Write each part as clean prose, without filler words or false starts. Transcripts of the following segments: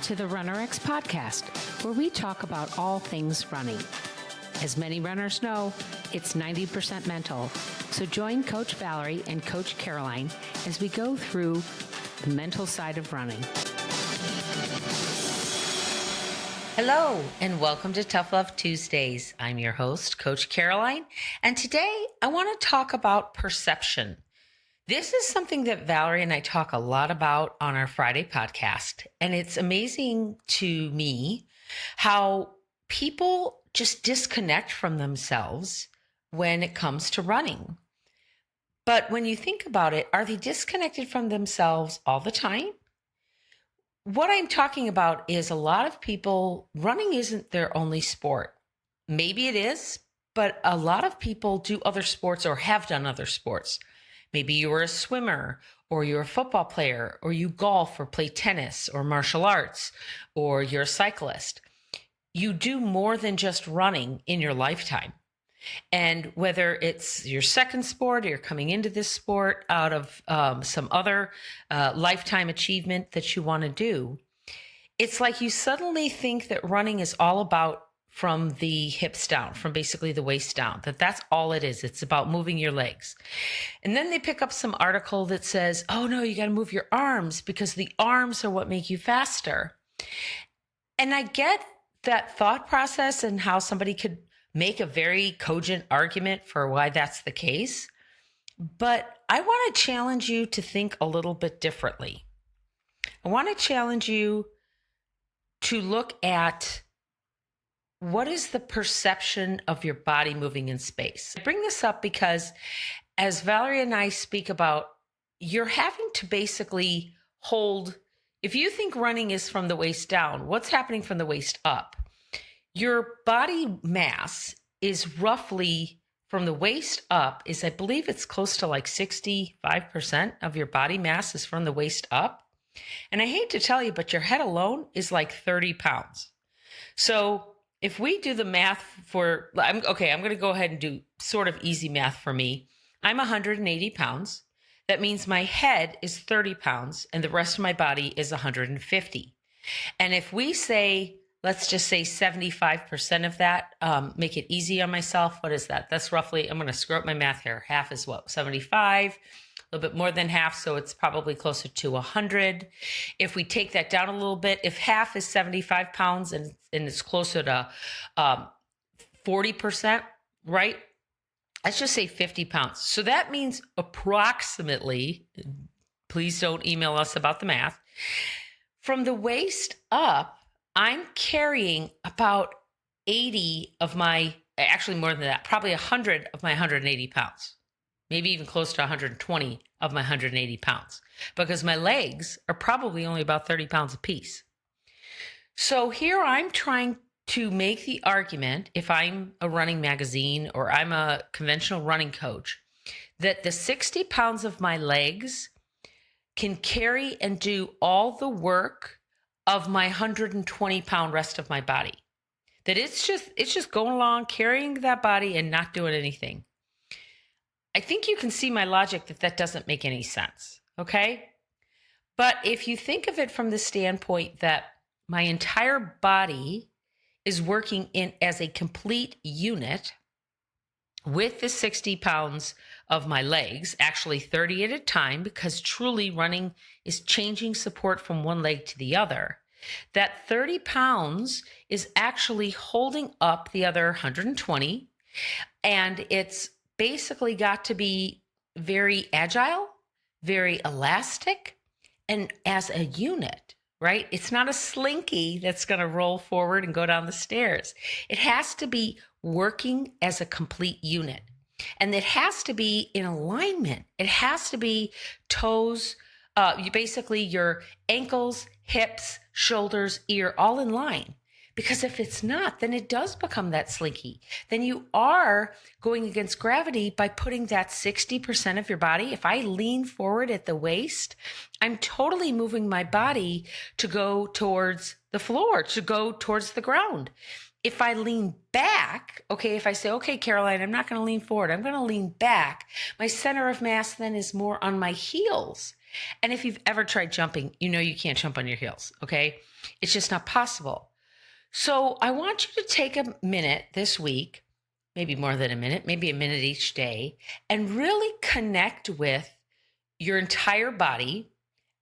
to the RunnerX podcast, where we talk about all things running. As many runners know, it's 90% mental. So join Coach Valerie and Coach Caroline as we go through the mental side of running. Hello, and welcome to Tough Love Tuesdays. I'm your host, Coach Caroline, and today I want to talk about perception. This is something that Valerie and I talk a lot about on our Friday podcast, and it's amazing to me how people just disconnect from themselves when it comes to running. But when you think about it, are they disconnected from themselves all the time? What I'm talking about is a lot of people, running isn't their only sport. Maybe it is, but a lot of people do other sports or have done other sports. Maybe you were a swimmer, or you're a football player, or you golf or play tennis or martial arts, or you're a cyclist. You do more than just running in your lifetime. And whether it's your second sport or you're coming into this sport out of some other lifetime achievement that you want to do, it's like you suddenly think that running is all about from the hips down, from basically the waist down, that's all it is. It's about moving your legs. And then they pick up some article that says, oh no, you got to move your arms because the arms are what make you faster. And I get that thought process and how somebody could make a very cogent argument for why that's the case. But I want to challenge you to think a little bit differently. I want to challenge you to look at what is the perception of your body moving in space. I bring this up because as Valerie and I speak about, you're having to basically hold, if you think running is from the waist down, what's happening from the waist up? Your body mass is roughly from the waist up is, I believe it's close to like 65% of your body mass is from the waist up. And I hate to tell you, but your head alone is like 30 pounds. So if we do the math for, I'm going to go ahead and do sort of easy math for me. I'm 180 pounds. That means my head is 30 pounds and the rest of my body is 150. And if we say, let's just say 75% of that, make it easy on myself. What is that? That's roughly, I'm going to screw up my math here. Half is what? 75, a little bit more than half. So it's probably closer to 100. If we take that down a little bit, if half is 75 pounds and it's closer to 40%, right? Let's just say 50 pounds. So that means approximately, please don't email us about the math, from the waist up, I'm carrying about 80 of my, actually more than that, probably 100 of my 180 pounds, maybe even close to 120 of my 180 pounds, because my legs are probably only about 30 pounds apiece. So here I'm trying to make the argument, if I'm a running magazine or I'm a conventional running coach, that the 60 pounds of my legs can carry and do all the work of my 120 pound rest of my body. That it's just going along, carrying that body and not doing anything. I think you can see my logic that doesn't make any sense, okay? But if you think of it from the standpoint that my entire body is working in as a complete unit with the 60 pounds of my legs, actually 30 at a time, because truly running is changing support from one leg to the other, that 30 pounds is actually holding up the other 120. And it's basically got to be very agile, very elastic, and as a unit, right? It's not a slinky that's going to roll forward and go down the stairs. It has to be working as a complete unit. And it has to be in alignment. It has to be toes, basically your ankles, hips, shoulders, ear, all in line. Because if it's not, then it does become that slinky. Then you are going against gravity by putting that 60% of your body. If I lean forward at the waist, I'm totally moving my body to go towards the floor, to go towards the ground. if I lean back, okay, if I say, okay, Caroline, I'm not going to lean forward, I'm going to lean back, my center of mass then is more on my heels. And if you've ever tried jumping, you know you can't jump on your heels, okay? It's just not possible. So I want you to take a minute this week, maybe more than a minute, maybe a minute each day, and really connect with your entire body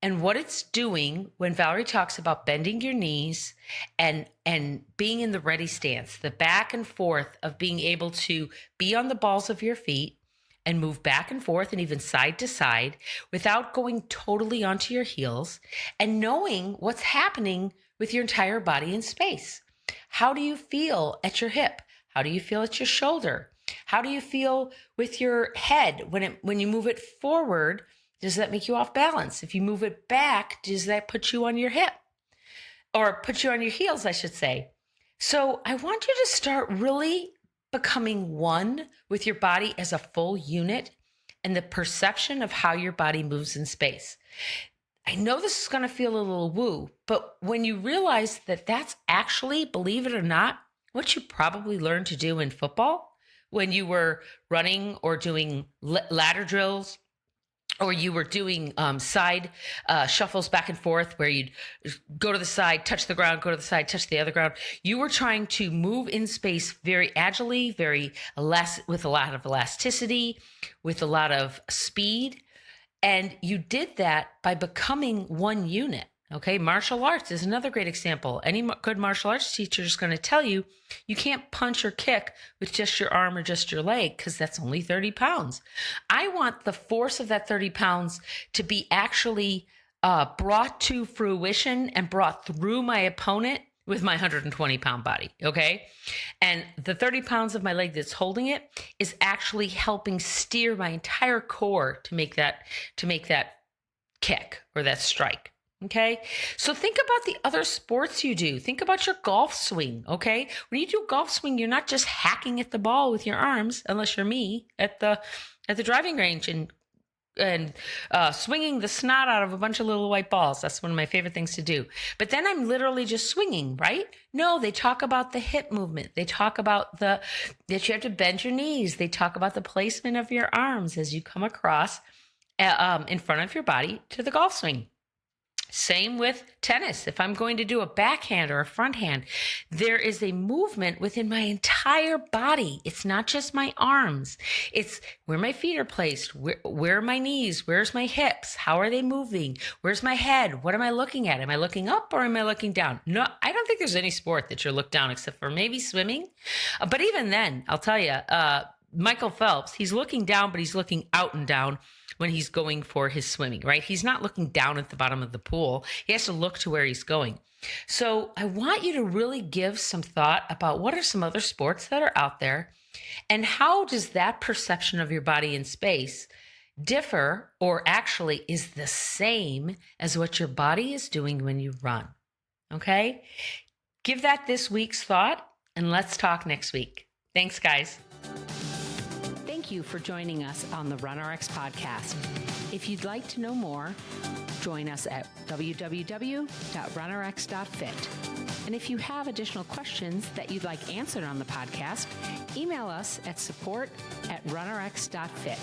and what it's doing when Valerie talks about bending your knees and being in the ready stance, the back and forth of being able to be on the balls of your feet and move back and forth and even side to side without going totally onto your heels, and knowing what's happening with your entire body in space. How do you feel at your hip? How do you feel at your shoulder? How do you feel with your head when you move it forward? Does that make you off balance? If you move it back, does that put you on your hip? Or put you on your heels, I should say. So I want you to start really becoming one with your body as a full unit and the perception of how your body moves in space. I know this is going to feel a little woo, but when you realize that that's actually, believe it or not, what you probably learned to do in football when you were running or doing ladder drills, or you were doing side shuffles back and forth where you'd go to the side, touch the ground, go to the side, touch the other ground. You were trying to move in space very agilely, with a lot of elasticity, with a lot of speed. And you did that by becoming one unit. Okay, martial arts is another great example. Any good martial arts teacher is going to tell you you can't punch or kick with just your arm or just your leg because that's only 30 pounds. I want the force of that 30 pounds to be actually brought to fruition and brought through my opponent with my 120-pound body, okay? And the 30 pounds of my leg that's holding it is actually helping steer my entire core to make that kick or that strike. Okay. So think about the other sports you do. Think about your golf swing. Okay. When you do golf swing, you're not just hacking at the ball with your arms, unless you're me at the driving range and swinging the snot out of a bunch of little white balls. That's one of my favorite things to do. But then I'm literally just swinging, right? No, they talk about the hip movement. They talk about that you have to bend your knees. They talk about the placement of your arms as you come across in front of your body to the golf swing. Same with tennis. If I'm going to do a backhand or a front hand, there is a movement within my entire body. It's not just my arms. It's where my feet are placed. Where are my knees? Where's my hips? How are they moving? Where's my head? What am I looking at? Am I looking up or am I looking down? No, I don't think there's any sport that you look down except for maybe swimming. But even then, I'll tell you, Michael Phelps, he's looking down, but he's looking out and down when he's going for his swimming, right? He's not looking down at the bottom of the pool. He has to look to where he's going. So I want you to really give some thought about what are some other sports that are out there and how does that perception of your body in space differ or actually is the same as what your body is doing when you run, okay? Give that this week's thought and let's talk next week. Thanks, guys. Thank you for joining us on the RunRx podcast. If you'd like to know more, join us at www.runrx.fit. And if you have additional questions that you'd like answered on the podcast, email us at support@runrx.fit.